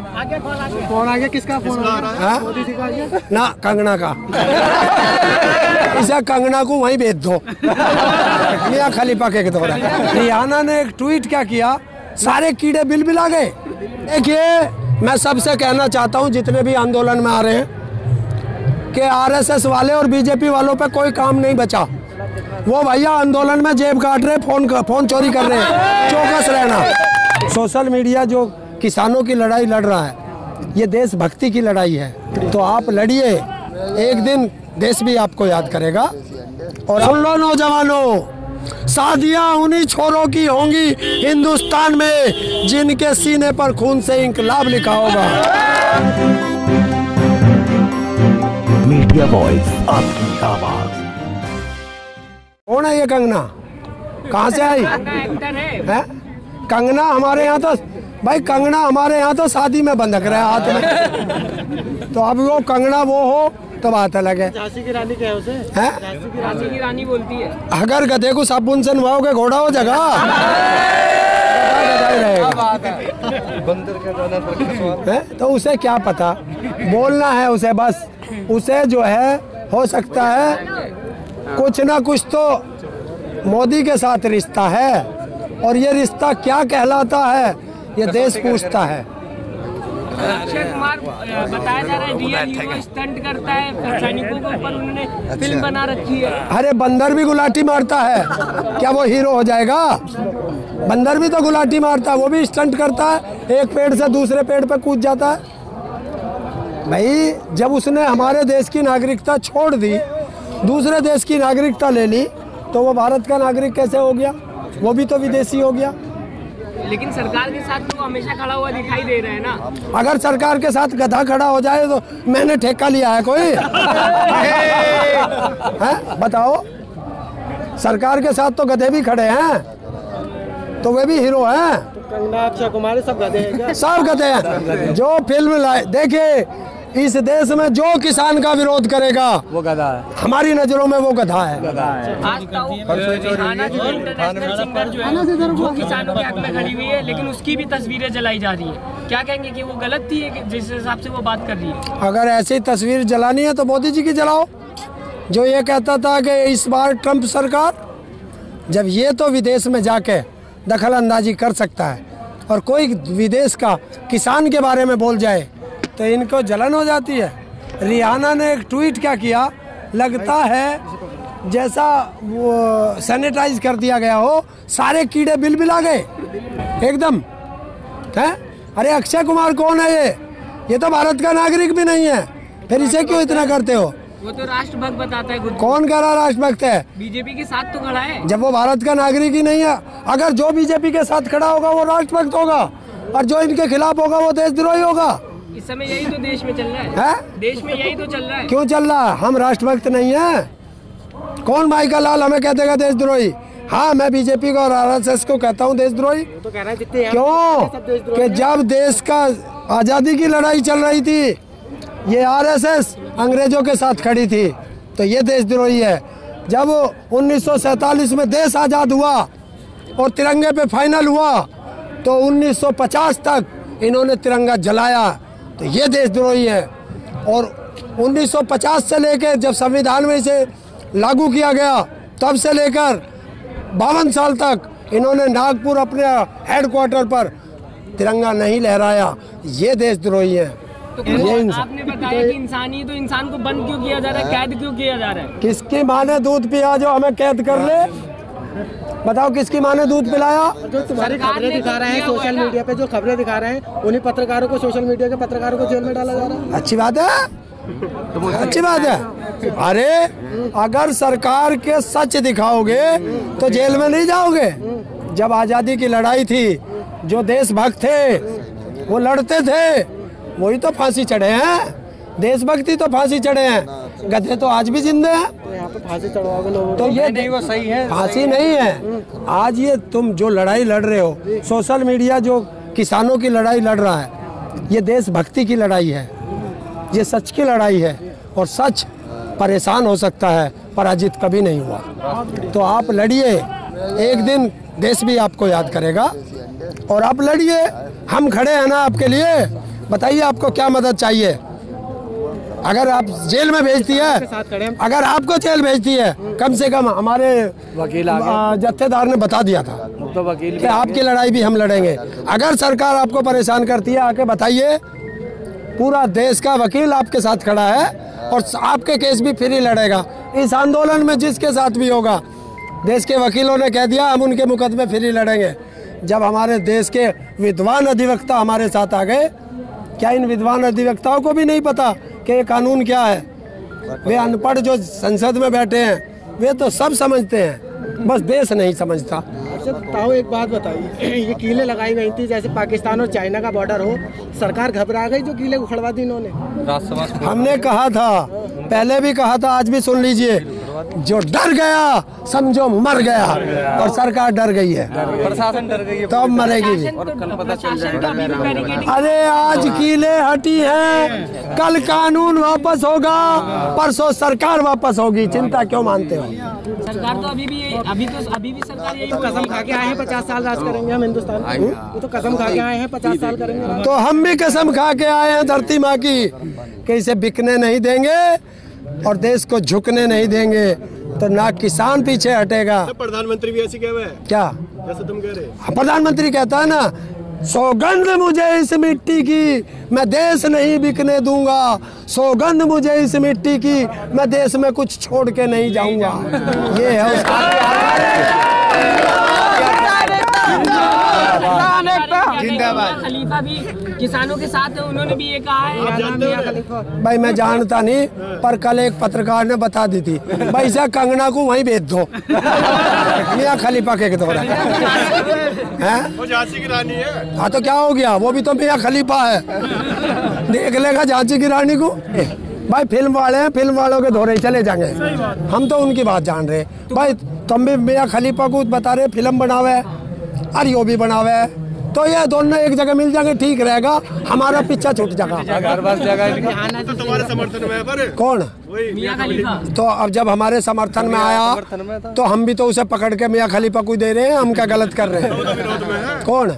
Phone आ गया, किसका phone आ रहा है? मोदी जी का ना, कंगना का। इसे कंगना को वहीं भेज दो, मियां खलीफा के दौरा। रियाना ने एक ट्वीट क्या किया, सारे कीड़े बिलबिला गए। देखिए, मैं सबसे कहना चाहता हूँ जितने भी आंदोलन में आ रहे हैं कि आरएसएस वाले और बीजेपी वालों पे कोई काम नहीं बचा। वो भैया आंदोलन में जेब काट रहे, फोन चोरी कर रहे हैं। चौकस रहना। सोशल मीडिया जो किसानों की लड़ाई लड़ रहा है, ये देशभक्ति की लड़ाई है। तो आप लड़िए, एक दिन देश भी आपको याद करेगा। और सुन लो नौजवानों, शादियां उन्हीं छोरों की होंगी हिंदुस्तान में जिनके सीने पर खून से इंकलाब लिखा होगा। मीडिया वॉइस, आपकी आवाज। कौन है ये कंगना? कहाँ से आई है? कंगना हमारे यहाँ तो भाई, कंगना हमारे यहाँ तो शादी में बंधक रहा है हाथ में। तो अब वो कंगना वो हो तो बात अलग है। झांसी की रानी क्या है उसे? झांसी की रानी बोलती है। अगर गधे को साबुन से नवाओगे घोड़ा हो जाएगा। तो उसे क्या पता, बोलना है उसे बस। उसे जो है हो सकता है कुछ ना कुछ तो मोदी के साथ रिश्ता है, और ये रिश्ता क्या कहलाता है ये देश पूछता है। अक्षय कुमार बताया जा रहा है रियल हीरो स्टंट करता है, सैनिकों के ऊपर उन्होंने फिल्म बना रखी है। अरे बंदर भी गुलाटी मारता है, क्या वो हीरो हो जाएगा? बंदर भी तो गुलाटी मारता है, वो भी स्टंट करता है, एक पेड़ से दूसरे पेड़ पे कूद जाता है। भाई जब उसने हमारे देश की नागरिकता छोड़ दी, दूसरे देश की नागरिकता ले ली, तो वो भारत का नागरिक कैसे हो गया? वो भी तो विदेशी हो गया। लेकिन सरकार के साथ तो हमेशा खड़ा हुआ दिखाई दे रहा है ना। अगर सरकार के साथ गधा खड़ा हो जाए तो मैंने ठेका लिया है कोई? है बताओ, सरकार के साथ तो गधे भी खड़े हैं, तो वे भी हीरो हैं। कंगना, अक्षय कुमार सब गधे हैं क्या? सब गधे हैं। जो फिल्म लाए, देखिए इस देश में जो किसान का विरोध करेगा वो गधा है। हमारी नजरों में वो गधा है। आज रिहाना जो इंटरनेशनल सिंगर जो है, वो किसानों के हक में खड़ी हुई है, लेकिन उसकी भी तस्वीरें जलाई जा रही है। क्या कहेंगे कि वो गलत थी जिस हिसाब से वो बात कर रही है? अगर ऐसी तस्वीर जलानी है तो मोदी जी की जलाओ, जो ये कहता था कि इस बार ट्रंप सरकार, जब ये तो विदेश में जाके दखल अंदाजी कर सकता है और कोई विदेश का किसान के बारे में बोल जाए तो इनको जलन हो जाती है। रियाना ने एक ट्वीट क्या किया, लगता है जैसा वो सैनिटाइज कर दिया गया हो, सारे कीड़े बिलबिला गए एकदम है। अरे अक्षय कुमार कौन है ये तो भारत का नागरिक भी नहीं है, फिर इसे क्यों इतना करते हो? वो तो राष्ट्रभक्त बताता है खुद। कौन कह रहा राष्ट्रभक्त है? बीजेपी के साथ तो खड़ा है। जब वो भारत का नागरिक ही नहीं है। अगर जो बीजेपी के साथ खड़ा होगा वो राष्ट्रभक्त होगा, और जो इनके खिलाफ होगा वो देशद्रोही होगा। इस समय यही तो देश में चल रहा है। देश में यही तो चल रहा है। क्यों चल रहा है? हम राष्ट्रभक्त नहीं है। कौन माइका लाल हमें कह देगा देशद्रोही? हाँ, मैं बीजेपी को और आरएसएस को कहता हूँ देशद्रोही। तो कह रहे हैं क्यों कि जब देश का आज़ादी की लड़ाई चल रही थी, ये आरएसएस अंग्रेजों के साथ खड़ी थी, तो ये देशद्रोही है। जब 1947 में देश आज़ाद हुआ और तिरंगे पे फाइनल हुआ, तो 1950 तक इन्होंने तिरंगा जलाया, तो ये देशद्रोही है। और 1950 से लेकर जब संविधान में इसे लागू किया गया, तब से लेकर 52 साल तक इन्होंने नागपुर अपने हेडक्वार्टर पर तिरंगा नहीं लहराया, ये देशद्रोही है। तो आपने बताया कि इंसानी, तो इंसान को बंद क्यों किया जा रहा है, कैद क्यों किया जा रहा है? किसकी माँ ने दूध पिया जो हमें कैद कर ले? बताओ किसकी माँ ने दूध पिलाया? जो तुम्हारी खबरें दिखा रहे हैं सोशल मीडिया पे, जो खबरें दिखा रहे हैं, उन्हीं पत्रकारों को, सोशल मीडिया के पत्रकारों को जेल में डाला जा रहा है। अच्छी बात है, अच्छी बात है। अरे अगर सरकार के सच दिखाओगे तो जेल में नहीं जाओगे। जब आज़ादी की लड़ाई थी, जो देशभक्त थे वो लड़ते थे, वही तो फांसी चढ़े हैं। देशभक्ति तो फांसी चढ़े हैं, गधे तो आज भी जिंदे हैं। तो यहाँ पे फांसी चढ़वाओगे लोगों तो ये नहीं, वो सही है, फांसी नहीं है। आज ये तुम जो लड़ाई लड़ रहे हो, सोशल मीडिया जो किसानों की लड़ाई लड़ रहा है, ये देशभक्ति की लड़ाई है, ये सच की लड़ाई है। और सच परेशान हो सकता है, पराजित कभी नहीं हुआ। तो आप लड़िए, एक दिन देश भी आपको याद करेगा। और आप लड़िए, हम खड़े हैं ना आपके लिए। बताइए आपको क्या मदद चाहिए। अगर आप जेल में भेजती है, अगर आपको जेल भेजती है, कम से कम हमारे वकील जत्थेदार ने बता दिया था तो वकील कि आपकी लड़ाई भी हम लड़ेंगे। अगर सरकार आपको परेशान करती है, आके बताइए, पूरा देश का वकील आपके साथ खड़ा है और आपके केस भी फ्री लड़ेगा। इस आंदोलन में जिसके साथ भी होगा, देश के वकीलों ने कह दिया हम उनके मुकदमे फ्री लड़ेंगे। जब हमारे देश के विद्वान अधिवक्ता हमारे साथ आ गए, क्या इन विद्वान अधिवक्ताओं को भी नहीं पता कि ये कानून क्या है? वे अनपढ़ जो संसद में बैठे हैं वे तो सब समझते हैं, बस देश नहीं समझता। अच्छा ताऊ एक बात बताइए, ये कीलें लगाई गई थी जैसे पाकिस्तान और चाइना का बॉर्डर हो, सरकार घबरा गई जो कीलें उखड़वा दी इन्होंने? हमने कहा था, पहले भी कहा था, आज भी सुन लीजिए, जो डर गया समझो मर गया, और सरकार डर गई है, प्रशासन डर गई है, तो अब मरेगी। और कल पता चल जाएगा। अरे आज कीलें हटी हैं, कल कानून वापस होगा, परसों सरकार वापस होगी, चिंता क्यों मानते हो? सरकार तो अभी भी सरकार यही कसम खा के आए हैं 50 साल राज करेंगे हम हिंदुस्तान में। वो तो कसम खा के आए हैं 50 साल करेंगे। तो हम भी कसम खा के आए हैं धरती माँ की कि इसे बिकने नहीं देंगे और देश को झुकने नहीं देंगे, तो ना किसान पीछे हटेगा। प्रधानमंत्री भी ऐसे कह रहे हैं क्या जैसे तुम कह रहे? प्रधानमंत्री कहता है ना, सौगंध मुझे इस मिट्टी की, मैं देश नहीं बिकने दूंगा, सौगंध मुझे इस मिट्टी की, मैं देश में कुछ छोड़ के नहीं जाऊंगा। ये है उसका। जिंदाबाद। खलीफा भी किसानों के साथ है, उन्होंने भी ये कहा है। भाई मैं जानता नहीं, पर कल एक पत्रकार ने बता दी थी, भाई से कंगना को वहीं भेज दो, मियां खलीफा के द्वारा है। वो झांसी की रानी है। हाँ तो क्या हो गया, वो भी तो मियां खलीफा है, देख लेगा झांसी की रानी को। भाई फिल्म वाले हैं, फिल्म वालों के धोरे चले जाएंगे, हम तो उनकी बात जान रहे। भाई तुम भी मियां खलीफा को बता रहे फिल्म बनावे और यो भी बनावे, तो ये दोनों एक जगह मिल जाएंगे, ठीक रहेगा, हमारा पीछा छूट जाएगा। तो तुम्हारे समर्थन में है पर कौन? मियां खलीफा। तो अब जब हमारे समर्थन में आया तो हम भी तो उसे पकड़ के मियां खलीफा को दे रहे हैं, हम क्या गलत कर रहे हैं? कौन?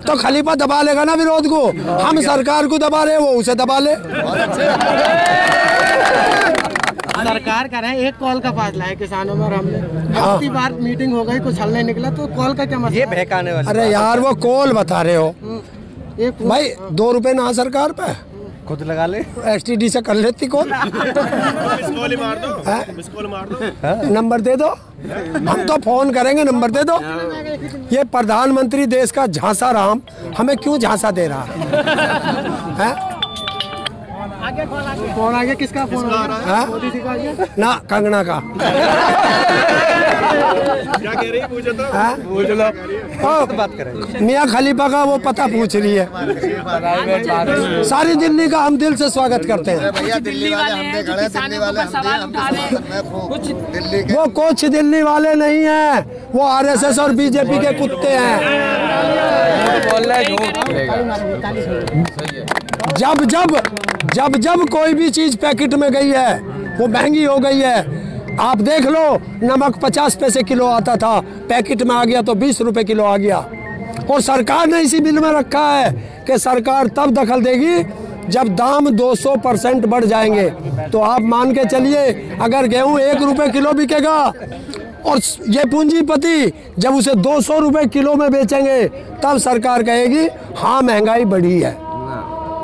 तो खलीफा दबा लेगा ना विरोध को, हम सरकार को दबा रहे, वो उसे दबा ले। सरकार कर रहे हैं एक कॉल का फासला है किसानों में, और हमने कितनी बार मीटिंग हो गई, कुछ हल नहीं निकला, तो कॉल का क्या मसला? ये बहकाने वाले। अरे यार वो कॉल बता रहे हो, एक भाई 2 रुपए ना सरकार पे, खुद लगा ले, STD से कर लेती कॉल। मिस कॉल मार दो, मिस कॉल मार दो, नंबर दे दो, हम तो फोन करेंगे, नंबर दे दो। ये प्रधानमंत्री देश का झांसा राम हमें क्यों झांसा दे रहा है? फोन आ गया, किसका फोन आ रहा है? मोदी जी का आ गया ना, कंगना का। क्या कह रही है? पूछो तो पूछ लो, बात करेंगे। मियां खलीफा का वो पता पूछ रही है। सारी दिल्ली का हम दिल से स्वागत करते हैं। दिल्ली वाले हैं जो किसानों के ऊपर सवाल उठा रहे हैं, कुछ वो कुछ दिल्ली वाले नहीं हैं, वो RSS और BJP के कुत्ते हैं। जब कोई भी चीज पैकेट में गई है वो महंगी हो गई है। आप देख लो, नमक 50 पैसे किलो आता था, पैकेट में आ गया तो 20 रुपए किलो आ गया। और सरकार ने इसी बिल में रखा है कि सरकार तब दखल देगी जब दाम 200% बढ़ जाएंगे। तो आप मान के चलिए, अगर गेहूं 1 रुपए किलो बिकेगा और ये पूंजीपति जब उसे 200 रुपए किलो में बेचेंगे, तब सरकार कहेगी हाँ महंगाई बढ़ी है।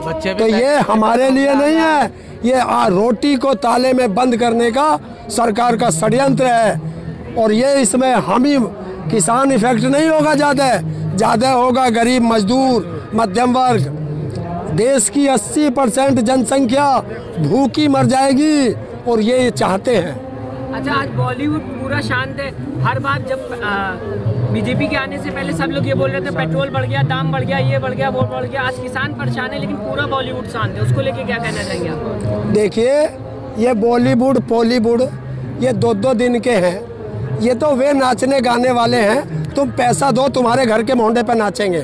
तो ये हमारे लिए नहीं है, ये रोटी को ताले में बंद करने का सरकार का षड्यंत्र है। और ये इसमें हम ही किसान इफेक्ट नहीं होगा, ज़्यादा होगा गरीब मजदूर, मध्यम वर्ग। देश की 80% जनसंख्या भूखी मर जाएगी और ये चाहते हैं। अच्छा, आज बॉलीवुड पूरा शांत है। हर बार जब बीजेपी के आने से पहले सब लोग ये बोल रहे थे पेट्रोल बढ़ गया, दाम बढ़ गया, ये बढ़ गया, वो बढ़ गया। आज किसान परेशान है, लेकिन पूरा बॉलीवुड शांत है। उसको लेके क्या कहना चाहेंगे आप? देखिए, ये बॉलीवुड पॉलीवुड ये 2-2 दिन के हैं, ये तो वे नाचने गाने वाले हैं। तुम पैसा दो, तुम्हारे घर के मोहल्ले पर नाचेंगे,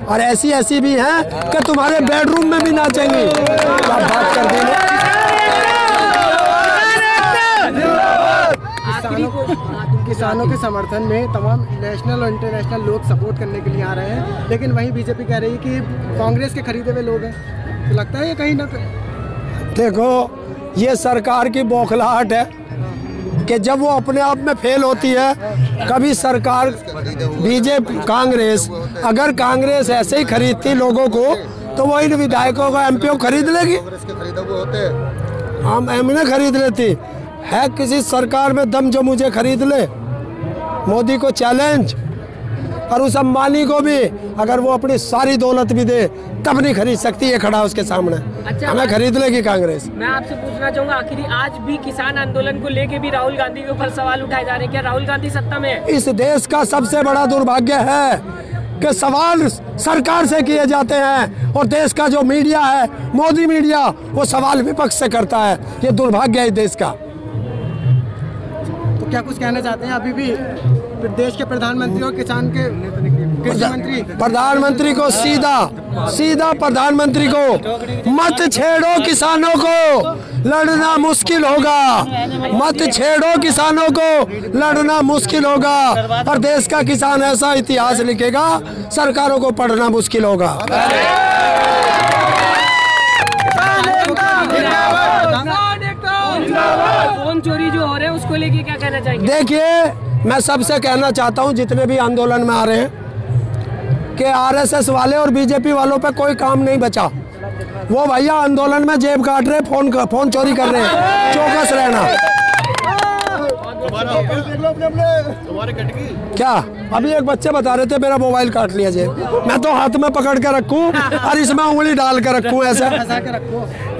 और ऐसी भी हैं कि तुम्हारे बेडरूम में भी नाचेंगे। क्या बात कर दी। किसानों के समर्थन में तमाम नेशनल और इंटरनेशनल लोग सपोर्ट करने के लिए आ रहे हैं, लेकिन वहीं बीजेपी कह रही है कि कांग्रेस के खरीदे हुए लोग हैं। तो लगता है ये कहीं ना कहीं देखो, ये सरकार की बौखलाहट है कि जब वो अपने आप में फेल होती है, कभी सरकार बीजेपी कांग्रेस, अगर कांग्रेस ऐसे ही खरीदती लोगों को तो वो इन विधायकों का एमपीओ खरीद लेगी, हम एमएलए खरीद लेती है। किसी सरकार में दम जो मुझे खरीद ले, मोदी को चैलेंज, और उस अंबानी को भी अगर वो अपनी सारी दौलत भी दे तब नहीं खरीद सकती, ये खड़ा उसके सामने। अच्छा, हमें खरीद लेगी कांग्रेस। मैं आपसे पूछना चाहूंगा, आखिरी आज भी किसान आंदोलन को लेके भी राहुल गांधी के ऊपर सवाल उठाए जा रहे हैं, क्या राहुल गांधी सत्ता में है? इस देश का सबसे बड़ा दुर्भाग्य है कि सवाल सरकार से किए जाते हैं और देश का जो मीडिया है, मोदी मीडिया, वो सवाल विपक्ष से करता है। ये दुर्भाग्य है देश का। तो क्या कुछ कहना चाहते हैं? अभी भी देश के प्रधानमंत्री और किसान के कृषि मंत्री, प्रधानमंत्री को सीधा प्रधानमंत्री को, मत छेड़ो किसानों को, लड़ना मुश्किल होगा, मत छेड़ो किसानों को, लड़ना मुश्किल होगा, और देश का किसान ऐसा इतिहास लिखेगा, सरकारों को पढ़ना मुश्किल होगा। फोन चोरी जो हो रहे हैं उसको लेके क्या कहना चाहेंगे? देखिए, मैं सबसे कहना चाहता हूं जितने भी आंदोलन में आ रहे हैं कि आरएसएस वाले और बीजेपी वालों पे कोई काम नहीं बचा। वो भैया आंदोलन में जेब काट रहे, फोन चोरी कर रहे हैं, चौकस रहना। क्या अभी एक बच्चे बता रहे थे मेरा मोबाइल काट लिया जेब, मैं तो हाथ में पकड़ के रखूं और इसमें उंगली डाल के रखूं ऐसे।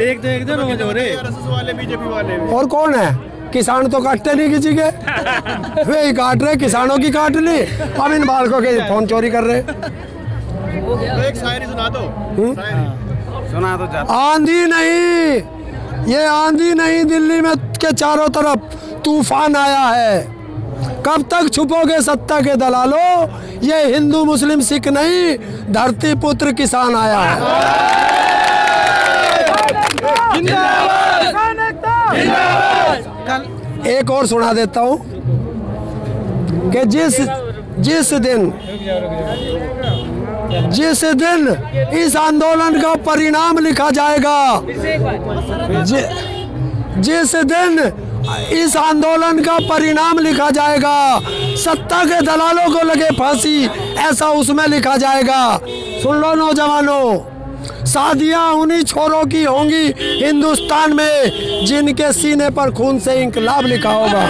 एक दो रोज हो रहे वाले बीजेपी वाले। और कौन है? किसान तो काटते नहीं किसी के, वे ही काट रहे, किसानों की काट ली, अब इन बालकों के फोन चोरी कर रहे। तो एक शायरी सुना दो। सुना दो। आंधी नहीं, ये आंधी नहीं, दिल्ली में के चारों तरफ तूफान आया है। कब तक छुपोगे सत्ता के दलालों, ये हिंदू मुस्लिम सिख नहीं, धरती पुत्र किसान आया है। एक और सुना देता हूं कि जिस दिन इस आंदोलन का परिणाम लिखा जाएगा, जिस दिन इस आंदोलन का परिणाम लिखा जाएगा, सत्ता के दलालों को लगे फांसी, ऐसा उसमें लिखा जाएगा। सुन लो नौजवानों, शादियां उन्हीं छोरों की होंगी हिंदुस्तान में जिनके सीने पर खून से इंकलाब लिखा होगा।